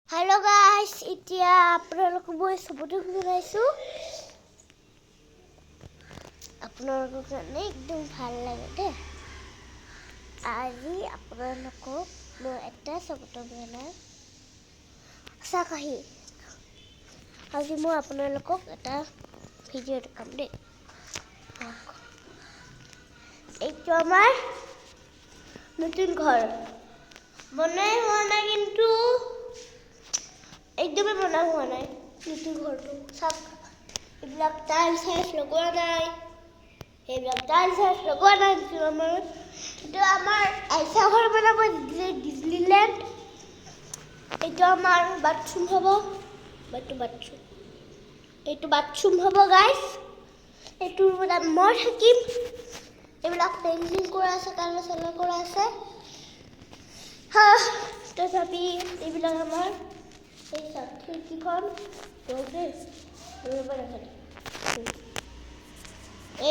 Hello guys, এতিয়া আপোনালোক মই সবটো শুনাইছো আপোনালোকৰ কাৰণে একদম ভাল লাগে দে আজি আপোনালোকক মই এটা সবটো বনাই সাকাহি আজি মই আপোনালোকক এটা ভিডিও দেখাম দে এইটো আমাৰ নতুন ঘৰ বনাই হোৱা নাই কিন্তু एकदमै बना हुआ নাই নতুন ঘৰটো সব এইবিলাক টাইলছ লগোৱা নাই এইবিলাক টাইলছ লগোৱা নাই কিন্তু আমাৰ আইসা ঘৰ বনাব ডিজনিল্যান্ড এইটো আমাৰ বাথৰুম হ'ব এইটো বাথৰুম হ'ব গাইস এইটো মই থাকিম এইবিলাক পেইন্টিং কৰা আছে কালাৰ কৰা আছে তথাপি এইবিলাক আমাৰ এই সব খিড়কিখন রোজেস রোবার এখানে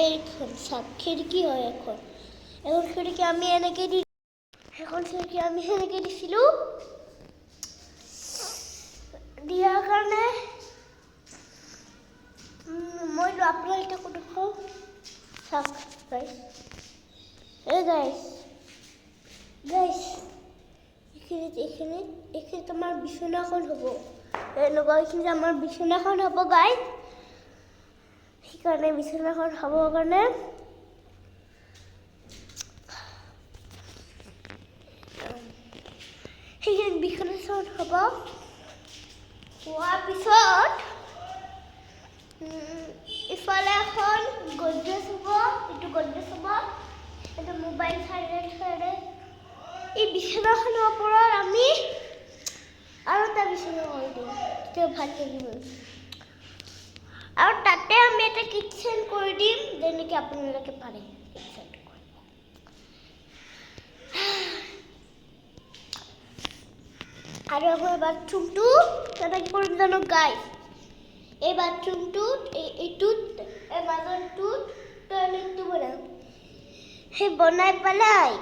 এইখন সব খিড়কি হয় এখন খিড়কি আমি এনেকে দি এখন খিড়কি আমি এনেকে দিছিলো দিয়াৰ কাৰণে মই আপোনালোকে কোন দেখো সব গাইস এই গাইস এখানে তোমাৰ বিছনাখন হ'ব এনেকুৱা আমাৰ বিছনাখন হ'ব গাইস সেইকাৰণে বিছনাখন হ'ব কাৰণে সেইখিনি বিছনাখন হ'ব হোৱাৰ পিছত ইফালে এখন গডৰেজ হ'ব এইটো গডৰেজ হ'ব এটা মোবাইল চাইডে এই বিছনাখনৰ ওপৰত আমি আৰু এটা বিছনা কৰি দিম তেতিয়া ভাল লাগিব আৰু তাতে আমি এটা কিচেন কৰি দিম যেনেকৈ আপোনালোকে পাৰে কিচেন কৰিব আৰু আমাৰ বাথৰুমটো কেনেকৈ কৰিম জানো গাইস এই বাথৰুমটোত এইটোত এই মাজৰটোত টয়লেটটো বনাম সেই বনাই পেলাই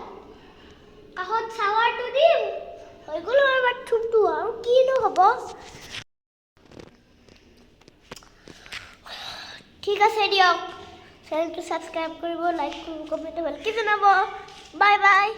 কাষত শাৱাৰটো দিম হৈ গ'ল আমাৰ বাথৰুমটো আৰু কিনো হ'ব ঠিক আছে দিয়ক চেনেলটো সাবস্ক্ৰাইব কৰিব লাইক কৰিব কমেণ্ট ভালকৈ জনাব বাই বাই